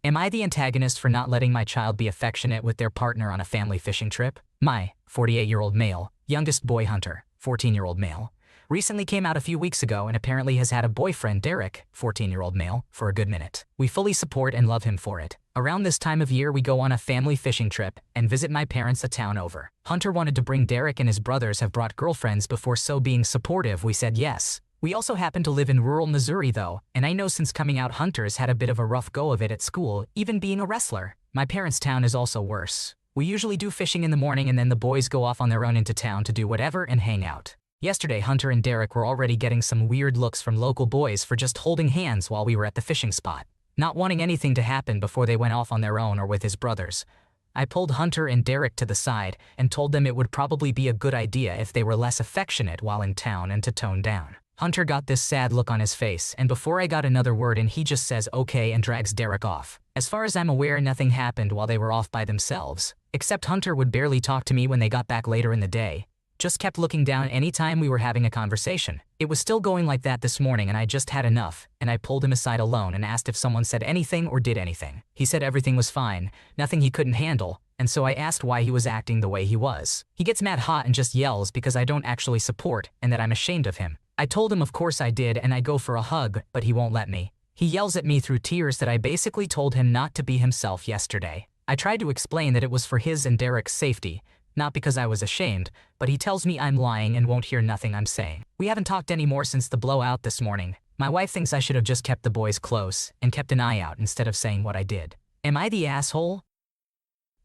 Am I the antagonist for not letting my child be affectionate with their partner on a family fishing trip? My 48-year-old male, youngest boy Hunter, 14-year-old male, recently came out a few weeks ago and apparently has had a boyfriend, Derek, 14-year-old male, for a good minute. We fully support and love him for it. Around this time of year we go on a family fishing trip and visit my parents a town over. Hunter wanted to bring Derek and his brothers have brought girlfriends before, so being supportive we said yes. We also happen to live in rural Missouri though, and I know since coming out Hunter's had a bit of a rough go of it at school, even being a wrestler. My parents' town is also worse. We usually do fishing in the morning and then the boys go off on their own into town to do whatever and hang out. Yesterday Hunter and Derek were already getting some weird looks from local boys for just holding hands while we were at the fishing spot, not wanting anything to happen before they went off on their own or with his brothers. I pulled Hunter and Derek to the side and told them it would probably be a good idea if they were less affectionate while in town and to tone down. Hunter got this sad look on his face, and before I got another word in he just says okay and drags Derek off. As far as I'm aware, nothing happened while they were off by themselves, except Hunter would barely talk to me when they got back later in the day. Just kept looking down anytime we were having a conversation. It was still going like that this morning and I just had enough, and I pulled him aside alone and asked if someone said anything or did anything. He said everything was fine, nothing he couldn't handle, and so I asked why he was acting the way he was. He gets mad hot and just yells because I don't actually support and that I'm ashamed of him. I told him of course I did and I go for a hug, but he won't let me. He yells at me through tears that I basically told him not to be himself yesterday. I tried to explain that it was for his and Derek's safety, not because I was ashamed, but he tells me I'm lying and won't hear nothing I'm saying. We haven't talked anymore since the blowout this morning. My wife thinks I should have just kept the boys close and kept an eye out instead of saying what I did. Am I the asshole?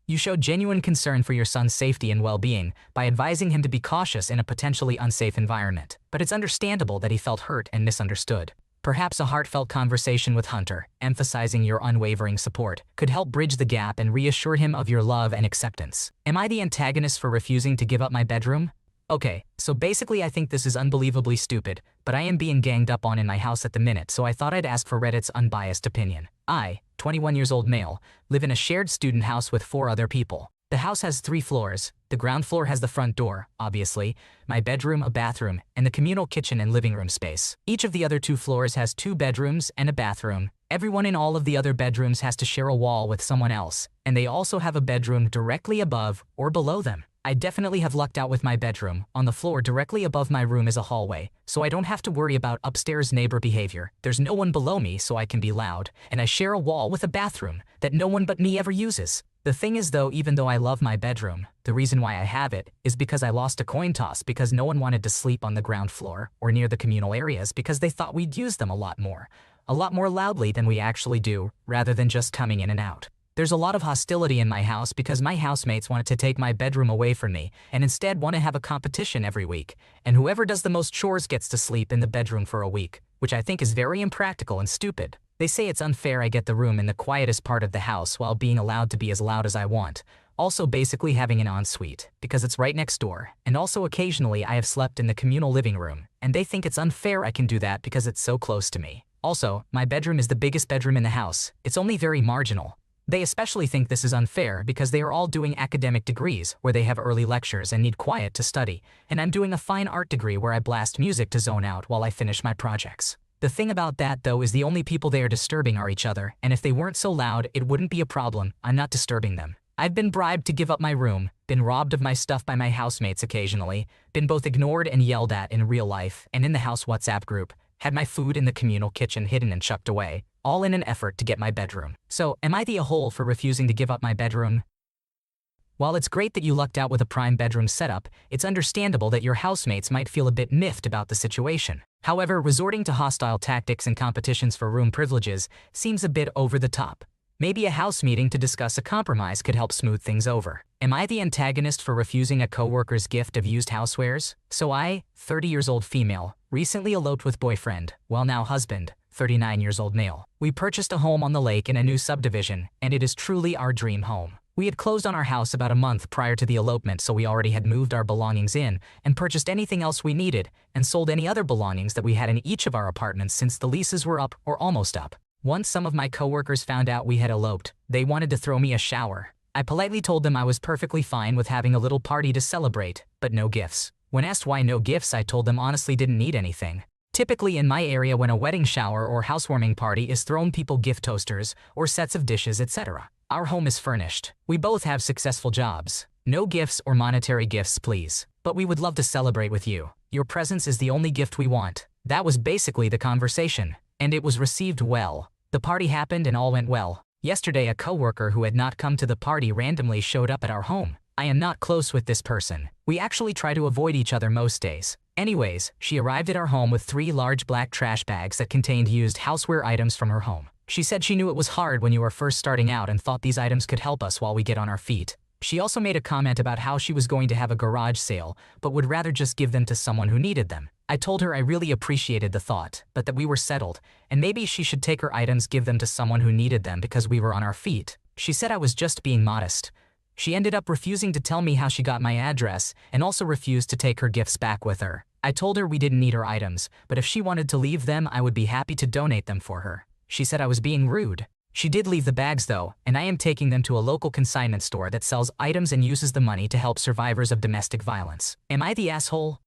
You showed genuine concern for your son's safety and well-being by advising him to be cautious in a potentially unsafe environment, but it's understandable that he felt hurt and misunderstood. Perhaps a heartfelt conversation with Hunter, emphasizing your unwavering support, could help bridge the gap and reassure him of your love and acceptance. Am I the antagonist for refusing to give up my bedroom? Okay, so basically I think this is unbelievably stupid, but I am being ganged up on in my house at the minute, so I thought I'd ask for Reddit's unbiased opinion. I, 21 years old male, live in a shared student house with 4 other people. The house has 3 floors. The ground floor has the front door, obviously, my bedroom, a bathroom, and the communal kitchen and living room space. Each of the other 2 floors has 2 bedrooms and a bathroom. Everyone in all of the other bedrooms has to share a wall with someone else, and they also have a bedroom directly above or below them. I definitely have lucked out with my bedroom. On the floor directly above my room is a hallway, so I don't have to worry about upstairs neighbor behavior. There's no one below me so I can be loud, and I share a wall with a bathroom that no one but me ever uses. The thing is though, even though I love my bedroom, the reason why I have it is because I lost a coin toss because no one wanted to sleep on the ground floor or near the communal areas because they thought we'd use them a lot more loudly than we actually do, rather than just coming in and out. There's a lot of hostility in my house because my housemates wanted to take my bedroom away from me and instead want to have a competition every week, and whoever does the most chores gets to sleep in the bedroom for a week, which I think is very impractical and stupid. They say it's unfair I get the room in the quietest part of the house while being allowed to be as loud as I want, also basically having an ensuite, because it's right next door, and also occasionally I have slept in the communal living room, and they think it's unfair I can do that because it's so close to me. Also, my bedroom is the biggest bedroom in the house. It's only very marginal. They especially think this is unfair because they are all doing academic degrees where they have early lectures and need quiet to study, and I'm doing a fine art degree where I blast music to zone out while I finish my projects. The thing about that though is the only people they are disturbing are each other, and if they weren't so loud it wouldn't be a problem. I'm not disturbing them. I've been bribed to give up my room, been robbed of my stuff by my housemates occasionally, been both ignored and yelled at in real life and in the house WhatsApp group, had my food in the communal kitchen hidden and chucked away, all in an effort to get my bedroom. So, am I the a-hole for refusing to give up my bedroom? While it's great that you lucked out with a prime bedroom setup, it's understandable that your housemates might feel a bit miffed about the situation. However, resorting to hostile tactics and competitions for room privileges seems a bit over the top. Maybe a house meeting to discuss a compromise could help smooth things over. Am I the antagonist for refusing a coworker's gift of used housewares? So I, 30 years old female, recently eloped with boyfriend, well now husband, 39 years old male. We purchased a home on the lake in a new subdivision, and it is truly our dream home. We had closed on our house about a month prior to the elopement, so we already had moved our belongings in and purchased anything else we needed and sold any other belongings that we had in each of our apartments since the leases were up or almost up. Once some of my coworkers found out we had eloped, they wanted to throw me a shower. I politely told them I was perfectly fine with having a little party to celebrate, but no gifts. When asked why no gifts, I told them honestly didn't need anything. Typically in my area when a wedding shower or housewarming party is thrown, people gift toasters or sets of dishes, etc. Our home is furnished. We both have successful jobs. No gifts or monetary gifts, please. But we would love to celebrate with you. Your presence is the only gift we want. That was basically the conversation. And it was received well. The party happened and all went well. Yesterday a coworker who had not come to the party randomly showed up at our home. I am not close with this person. We actually try to avoid each other most days. Anyways, she arrived at our home with 3 large black trash bags that contained used houseware items from her home. She said she knew it was hard when you were first starting out and thought these items could help us while we get on our feet. She also made a comment about how she was going to have a garage sale, but would rather just give them to someone who needed them. I told her I really appreciated the thought, but that we were settled, and maybe she should take her items, give them to someone who needed them because we were on our feet. She said I was just being modest. She ended up refusing to tell me how she got my address and also refused to take her gifts back with her. I told her we didn't need her items, but if she wanted to leave them, I would be happy to donate them for her. She said I was being rude. She did leave the bags though, and I am taking them to a local consignment store that sells items and uses the money to help survivors of domestic violence. Am I the asshole?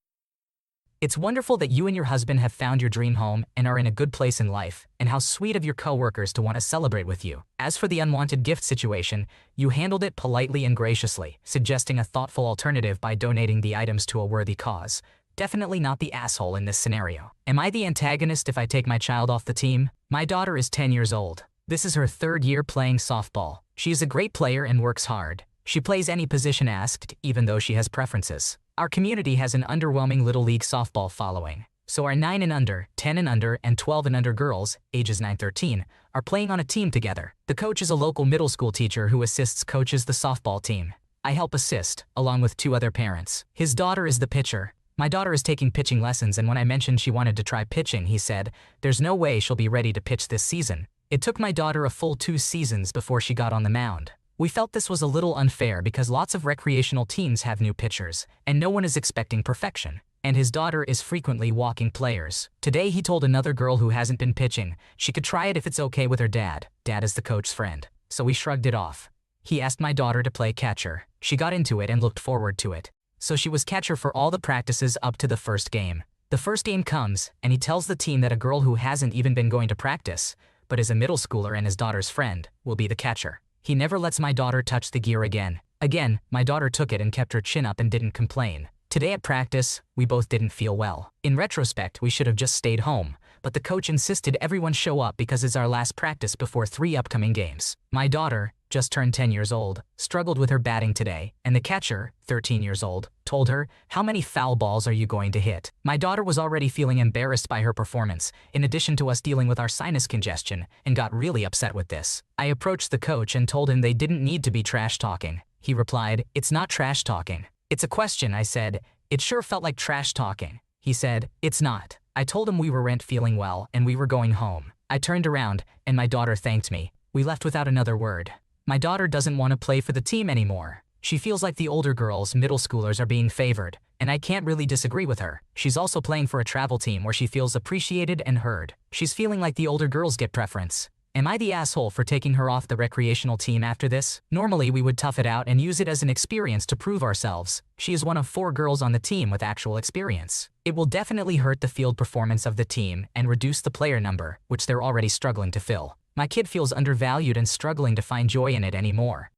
It's wonderful that you and your husband have found your dream home and are in a good place in life, and how sweet of your coworkers to want to celebrate with you. As for the unwanted gift situation, you handled it politely and graciously, suggesting a thoughtful alternative by donating the items to a worthy cause. Definitely not the asshole in this scenario. Am I the antagonist if I take my child off the team? My daughter is 10 years old. This is her 3rd year playing softball. She is a great player and works hard. She plays any position asked, even though she has preferences. Our community has an underwhelming Little League softball following. So our 9 and under, 10 and under, and 12 and under girls, ages 9-13, are playing on a team together. The coach is a local middle school teacher who assists coaches the softball team. I help assist, along with 2 other parents. His daughter is the pitcher. My daughter is taking pitching lessons, and when I mentioned she wanted to try pitching, he said, "There's no way she'll be ready to pitch this season." It took my daughter a full 2 seasons before she got on the mound. We felt this was a little unfair because lots of recreational teams have new pitchers, and no one is expecting perfection. And his daughter is frequently walking players. Today he told another girl who hasn't been pitching she could try it if it's okay with her dad. Dad is the coach's friend. So we shrugged it off. He asked my daughter to play catcher. She got into it and looked forward to it. So she was catcher for all the practices up to the first game. The first game comes, and he tells the team that a girl who hasn't even been going to practice, but is a middle schooler and his daughter's friend, will be the catcher. He never lets my daughter touch the gear again. Again, my daughter took it and kept her chin up and didn't complain. Today at practice, we both didn't feel well. In retrospect, we should have just stayed home, but the coach insisted everyone show up because it's our last practice before 3 upcoming games. My daughter, just turned 10 years old, struggled with her batting today, and the catcher, 13 years old, told her, "How many foul balls are you going to hit?" My daughter was already feeling embarrassed by her performance, in addition to us dealing with our sinus congestion, and got really upset with this. I approached the coach and told him they didn't need to be trash talking. He replied, "It's not trash talking. It's a question." I said, "It sure felt like trash talking." He said, "It's not." I told him we weren't feeling well and we were going home. I turned around, and my daughter thanked me. We left without another word. My daughter doesn't want to play for the team anymore. She feels like the older girls, middle schoolers, are being favored, and I can't really disagree with her. She's also playing for a travel team where she feels appreciated and heard. She's feeling like the older girls get preference. Am I the asshole for taking her off the recreational team after this? Normally we would tough it out and use it as an experience to prove ourselves. She is one of 4 girls on the team with actual experience. It will definitely hurt the field performance of the team and reduce the player number, which they're already struggling to fill. My kid feels undervalued and struggling to find joy in it anymore.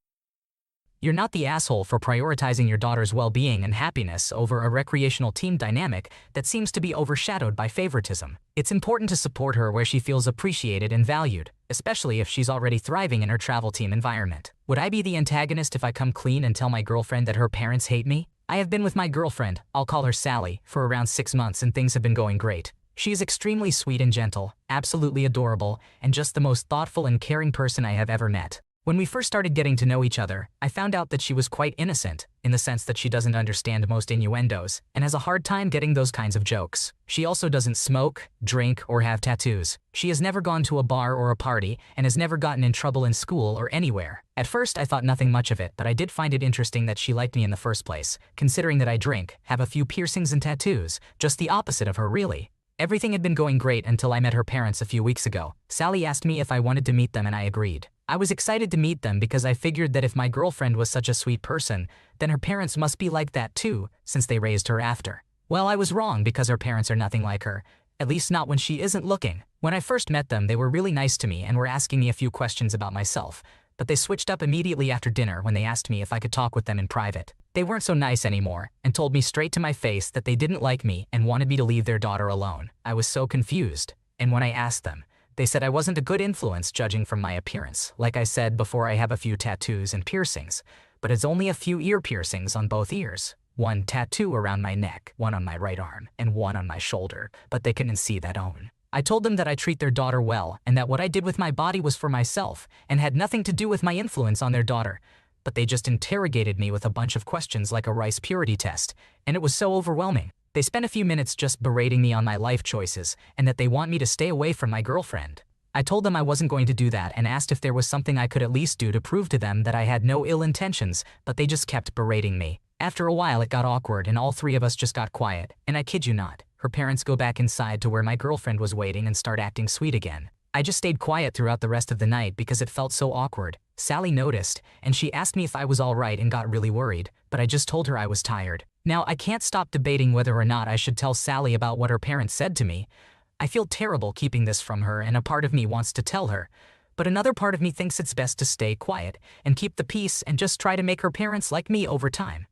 You're not the asshole for prioritizing your daughter's well-being and happiness over a recreational team dynamic that seems to be overshadowed by favoritism. It's important to support her where she feels appreciated and valued, especially if she's already thriving in her travel team environment. Would I be the antagonist if I come clean and tell my girlfriend that her parents hate me? I have been with my girlfriend, I'll call her Sally, for around 6 months and things have been going great. She is extremely sweet and gentle, absolutely adorable, and just the most thoughtful and caring person I have ever met. When we first started getting to know each other, I found out that she was quite innocent, in the sense that she doesn't understand most innuendos, and has a hard time getting those kinds of jokes. She also doesn't smoke, drink, or have tattoos. She has never gone to a bar or a party, and has never gotten in trouble in school or anywhere. At first I thought nothing much of it, but I did find it interesting that she liked me in the first place, considering that I drink, have a few piercings and tattoos, just the opposite of her really. Everything had been going great until I met her parents a few weeks ago. Sally asked me if I wanted to meet them and I agreed. I was excited to meet them because I figured that if my girlfriend was such a sweet person, then her parents must be like that too, since they raised her after. Well, I was wrong because her parents are nothing like her. At least not when she isn't looking. When I first met them, they were really nice to me and were asking me a few questions about myself, but they switched up immediately after dinner when they asked me if I could talk with them in private. They weren't so nice anymore and told me straight to my face that they didn't like me and wanted me to leave their daughter alone. I was so confused, and when I asked them, they said I wasn't a good influence judging from my appearance. Like I said before, I have a few tattoos and piercings, but it's only a few ear piercings on both ears. One tattoo around my neck, one on my right arm, and one on my shoulder, but they couldn't see that own. I told them that I treat their daughter well and that what I did with my body was for myself and had nothing to do with my influence on their daughter, but they just interrogated me with a bunch of questions like a rice purity test, and it was so overwhelming. They spent a few minutes just berating me on my life choices and that they want me to stay away from my girlfriend. I told them I wasn't going to do that and asked if there was something I could at least do to prove to them that I had no ill intentions, but they just kept berating me. After a while it got awkward and all three of us just got quiet, and I kid you not, her parents go back inside to where my girlfriend was waiting and start acting sweet again. I just stayed quiet throughout the rest of the night because it felt so awkward. Sally noticed, and she asked me if I was all right and got really worried, but I just told her I was tired. Now I can't stop debating whether or not I should tell Sally about what her parents said to me. I feel terrible keeping this from her, and a part of me wants to tell her, but another part of me thinks it's best to stay quiet and keep the peace and just try to make her parents like me over time.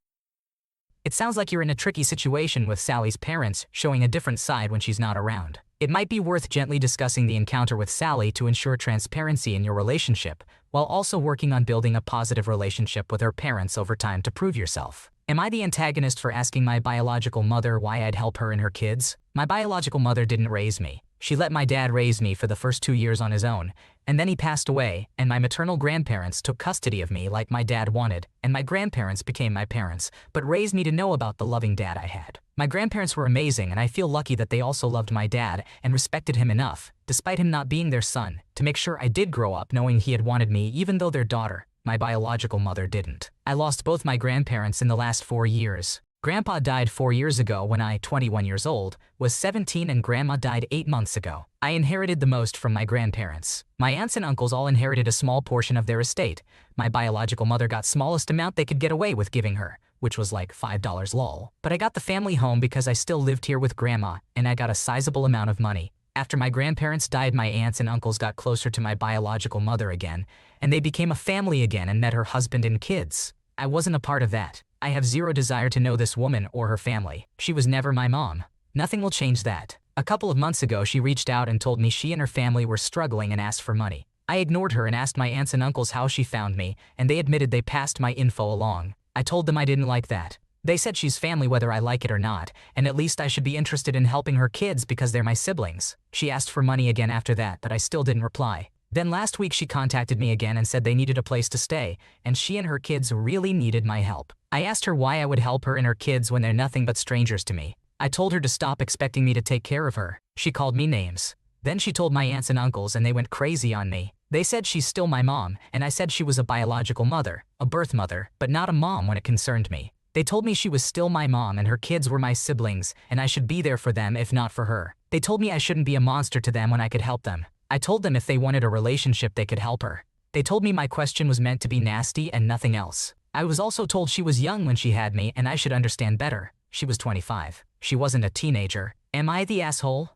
It sounds like you're in a tricky situation with Sally's parents showing a different side when she's not around. It might be worth gently discussing the encounter with Sally to ensure transparency in your relationship, while also working on building a positive relationship with her parents over time to prove yourself. Am I the antagonist for asking my biological mother why I'd help her and her kids? My biological mother didn't raise me. She let my dad raise me for the first 2 years on his own, and then he passed away, and my maternal grandparents took custody of me like my dad wanted, and my grandparents became my parents, but raised me to know about the loving dad I had. My grandparents were amazing, and I feel lucky that they also loved my dad and respected him enough, despite him not being their son, to make sure I did grow up knowing he had wanted me even though their daughter, my biological mother, didn't. I lost both my grandparents in the last 4 years. Grandpa died 4 years ago when I, 21 years old, was 17, and Grandma died 8 months ago. I inherited the most from my grandparents. My aunts and uncles all inherited a small portion of their estate. My biological mother got smallest amount they could get away with giving her, which was like $5 lol. But I got the family home because I still lived here with Grandma, and I got a sizable amount of money. After my grandparents died, my aunts and uncles got closer to my biological mother again, and they became a family again and met her husband and kids. I wasn't a part of that. I have zero desire to know this woman or her family. She was never my mom. Nothing will change that. A couple of months ago, she reached out and told me she and her family were struggling and asked for money. I ignored her and asked my aunts and uncles how she found me, and they admitted they passed my info along. I told them I didn't like that. They said she's family whether I like it or not, and at least I should be interested in helping her kids because they're my siblings. She asked for money again after that, but I still didn't reply. Then last week she contacted me again and said they needed a place to stay, and she and her kids really needed my help. I asked her why I would help her and her kids when they're nothing but strangers to me. I told her to stop expecting me to take care of her. She called me names. Then she told my aunts and uncles, and they went crazy on me. They said she's still my mom, and I said she was a biological mother, a birth mother, but not a mom when it concerned me. They told me she was still my mom and her kids were my siblings, and I should be there for them if not for her. They told me I shouldn't be a monster to them when I could help them. I told them if they wanted a relationship they could help her. They told me my question was meant to be nasty and nothing else. I was also told she was young when she had me and I should understand better. She was 25. She wasn't a teenager. Am I the asshole?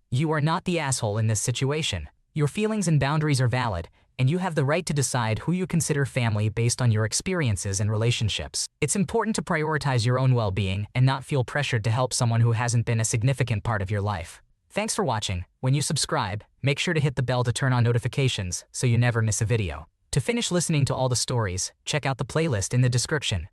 You are not the asshole in this situation. Your feelings and boundaries are valid, and you have the right to decide who you consider family based on your experiences and relationships. It's important to prioritize your own well-being and not feel pressured to help someone who hasn't been a significant part of your life. Thanks for watching. When you subscribe, make sure to hit the bell to turn on notifications so you never miss a video. To finish listening to all the stories, check out the playlist in the description.